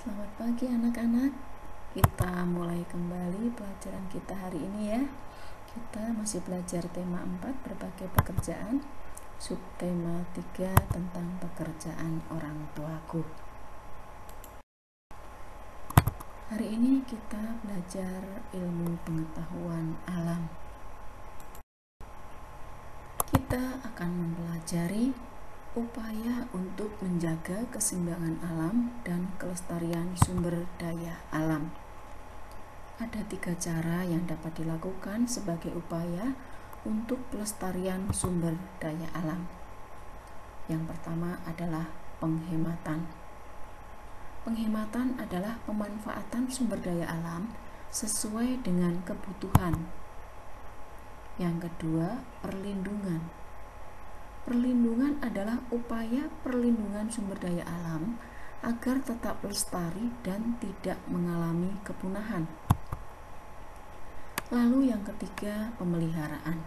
Selamat pagi anak-anak. Kita mulai kembali pelajaran kita hari ini ya. Kita masih belajar tema 4 berbagai pekerjaan, subtema 3 tentang pekerjaan orang tuaku. Hari ini kita belajar ilmu pengetahuan alam. Kita akan mempelajari upaya untuk menjaga keseimbangan alam dan kelestarian sumber daya alam. Ada 3 cara yang dapat dilakukan sebagai upaya untuk pelestarian sumber daya alam. Yang pertama adalah penghematan. Penghematan adalah pemanfaatan sumber daya alam sesuai dengan kebutuhan. Yang kedua, perlindungan. Perlindungan adalah upaya perlindungan sumber daya alam agar tetap lestari dan tidak mengalami kepunahan. Lalu yang ketiga, pemeliharaan.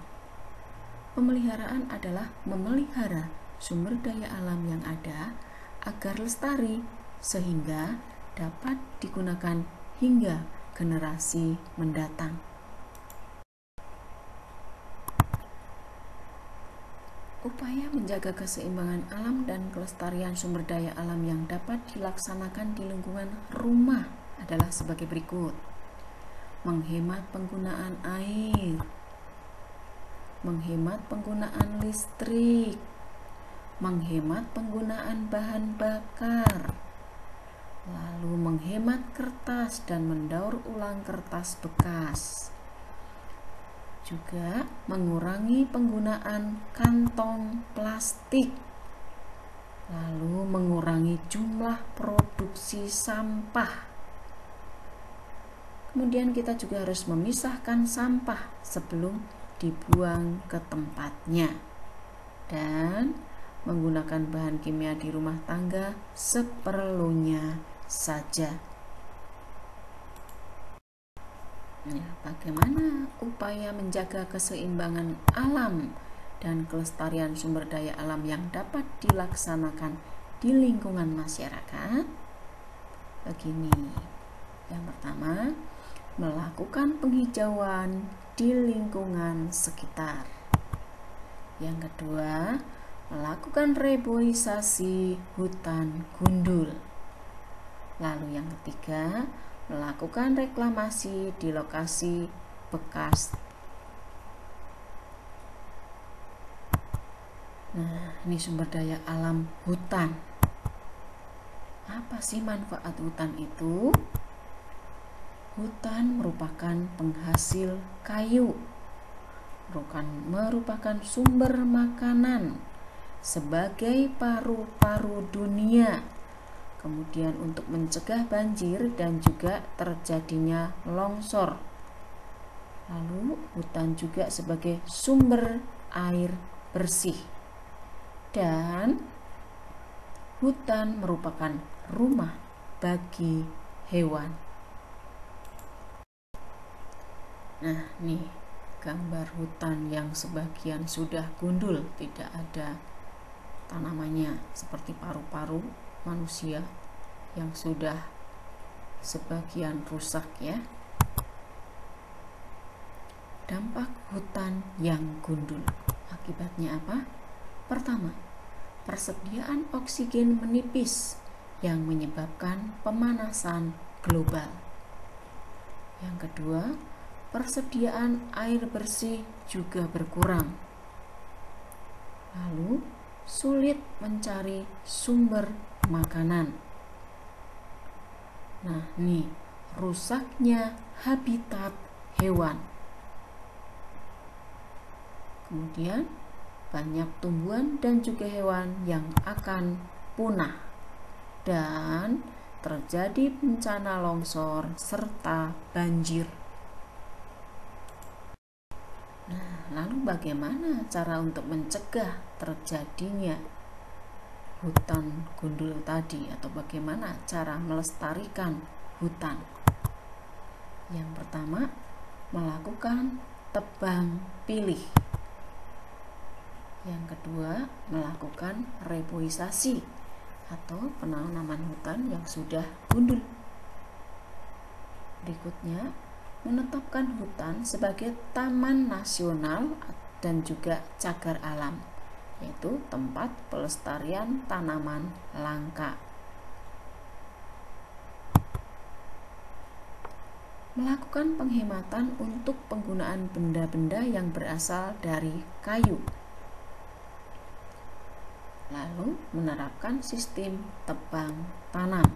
Pemeliharaan adalah memelihara sumber daya alam yang ada agar lestari sehingga dapat digunakan hingga generasi mendatang. Upaya menjaga keseimbangan alam dan kelestarian sumber daya alam yang dapat dilaksanakan di lingkungan rumah adalah sebagai berikut. Menghemat penggunaan air, menghemat penggunaan listrik, menghemat penggunaan bahan bakar, lalu menghemat kertas dan mendaur ulang kertas bekas. Juga mengurangi penggunaan kantong plastik, lalu mengurangi jumlah produksi sampah. Kemudian kita juga harus memisahkan sampah sebelum dibuang ke tempatnya dan menggunakan bahan kimia di rumah tangga seperlunya saja. Bagaimana upaya menjaga keseimbangan alam dan kelestarian sumber daya alam yang dapat dilaksanakan di lingkungan masyarakat? Begini, yang pertama, melakukan penghijauan di lingkungan sekitar. Yang kedua, melakukan reboisasi hutan gundul. Lalu yang ketiga, melakukan reklamasi di lokasi bekas. Nah, ini sumber daya alam hutan. Apa sih manfaat hutan itu? Hutan merupakan penghasil kayu, merupakan sumber makanan sebagai paru-paru dunia. Kemudian untuk mencegah banjir dan juga terjadinya longsor. Lalu hutan juga sebagai sumber air bersih. Dan hutan merupakan rumah bagi hewan. Nah, nih gambar hutan yang sebagian sudah gundul, tidak ada tanamannya, seperti paru-paru manusia yang sudah sebagian rusak ya. Dampak hutan yang gundul, akibatnya apa? Pertama, persediaan oksigen menipis yang menyebabkan pemanasan global. Yang kedua, persediaan air bersih juga berkurang. Lalu, sulit mencari sumber makanan. Nah, nih, rusaknya habitat hewan. Kemudian, banyak tumbuhan dan juga hewan yang akan punah. Dan terjadi bencana longsor serta banjir. Nah, lalu bagaimana cara untuk mencegah terjadinya hutan gundul tadi, atau bagaimana cara melestarikan hutan? Yang pertama, melakukan tebang pilih. Yang kedua, melakukan reboisasi atau penanaman hutan yang sudah gundul. Berikutnya, menetapkan hutan sebagai taman nasional dan juga cagar alam, yaitu tempat pelestarian tanaman langka. Melakukan penghematan untuk penggunaan benda-benda yang berasal dari kayu. Lalu menerapkan sistem tebang tanam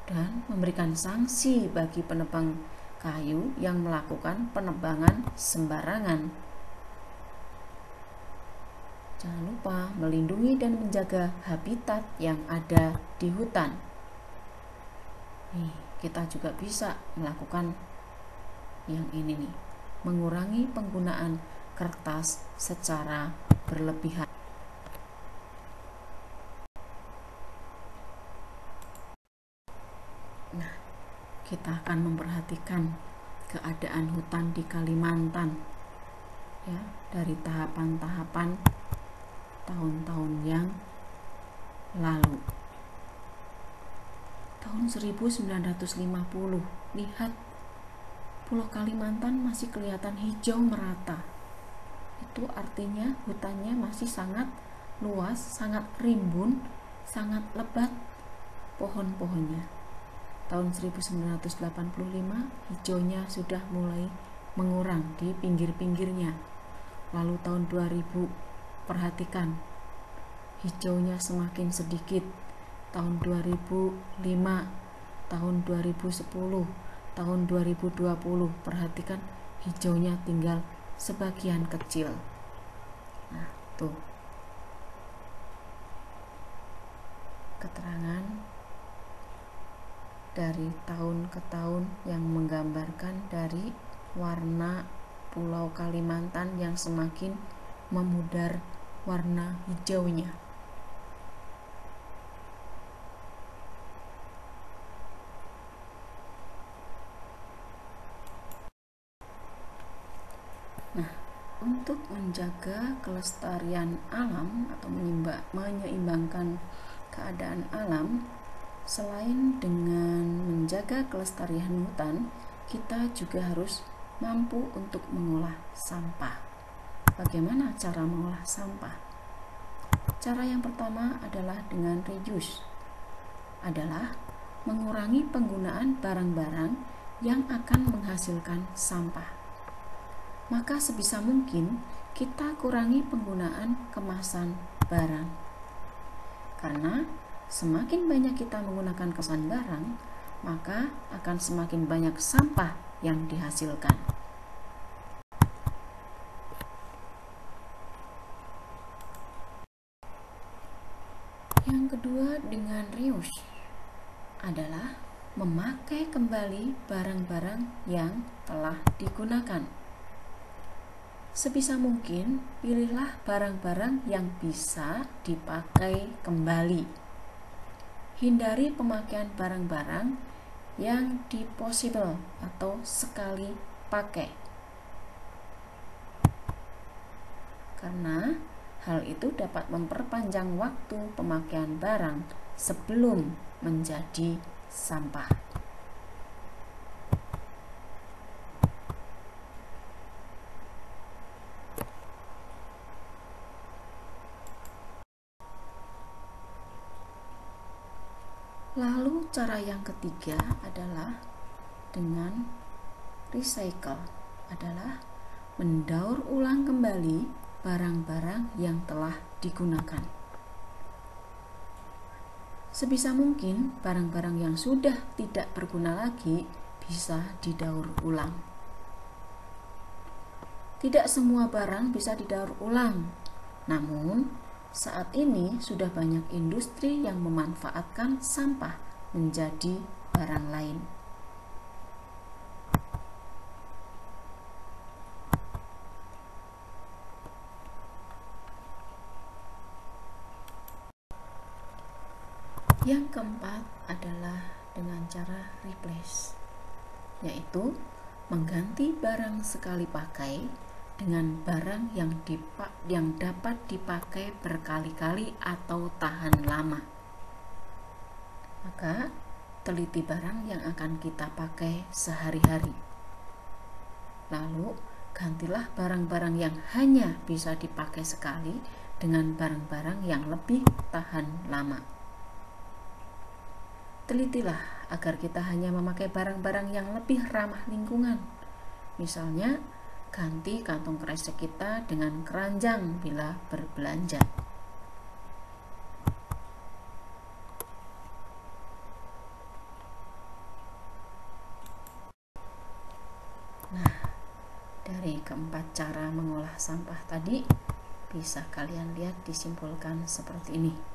dan memberikan sanksi bagi penebang kayu yang melakukan penebangan sembarangan. Jangan lupa melindungi dan menjaga habitat yang ada di hutan. Kita juga bisa melakukan yang ini nih, mengurangi penggunaan kertas secara berlebihan. Nah, kita akan memperhatikan keadaan hutan di Kalimantan ya, dari tahapan-tahapan tahun-tahun yang lalu. Tahun 1950, lihat Pulau Kalimantan masih kelihatan hijau merata. Itu artinya hutannya masih sangat luas, sangat rimbun, sangat lebat pohon-pohonnya. Tahun 1985 hijaunya sudah mulai mengurang di pinggir-pinggirnya. Lalu tahun 2000, perhatikan, hijaunya semakin sedikit. Tahun 2005, tahun 2010, tahun 2020, perhatikan hijaunya tinggal sebagian kecil. Nah, tuh keterangan dari tahun ke tahun yang menggambarkan dari warna Pulau Kalimantan yang semakin memudar warna hijaunya. Nah, untuk menjaga kelestarian alam atau menyeimbangkan keadaan alam, selain dengan menjaga kelestarian hutan, kita juga harus mampu untuk mengolah sampah. Bagaimana cara mengolah sampah? Cara yang pertama adalah dengan reuse, adalah mengurangi penggunaan barang-barang yang akan menghasilkan sampah. Maka sebisa mungkin kita kurangi penggunaan kemasan barang. Karena semakin banyak kita menggunakan kemasan barang, maka akan semakin banyak sampah yang dihasilkan. Yang kedua dengan reuse adalah memakai kembali barang-barang yang telah digunakan. Sebisa mungkin pilihlah barang-barang yang bisa dipakai kembali. Hindari pemakaian barang-barang yang disposable atau sekali pakai. Karena hal itu dapat memperpanjang waktu pemakaian barang sebelum menjadi sampah. Lalu cara yang ketiga adalah dengan recycle, adalah mendaur ulang kembali barang-barang yang telah digunakan. Sebisa mungkin barang-barang yang sudah tidak berguna lagi bisa didaur ulang. Tidak semua barang bisa didaur ulang, namun saat ini sudah banyak industri yang memanfaatkan sampah menjadi barang lain. Yang keempat adalah dengan cara replace, yaitu mengganti barang sekali pakai dengan barang yang dapat dipakai berkali-kali atau tahan lama. Maka teliti barang yang akan kita pakai sehari-hari. Lalu gantilah barang-barang yang hanya bisa dipakai sekali dengan barang-barang yang lebih tahan lama. Telitilah agar kita hanya memakai barang-barang yang lebih ramah lingkungan. Misalnya, ganti kantong kresek kita dengan keranjang bila berbelanja. Nah, dari keempat cara mengolah sampah tadi, bisa kalian lihat disimpulkan seperti ini.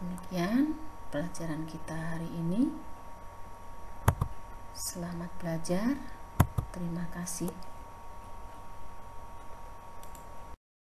Demikian pelajaran kita hari ini. Selamat belajar. Terima kasih.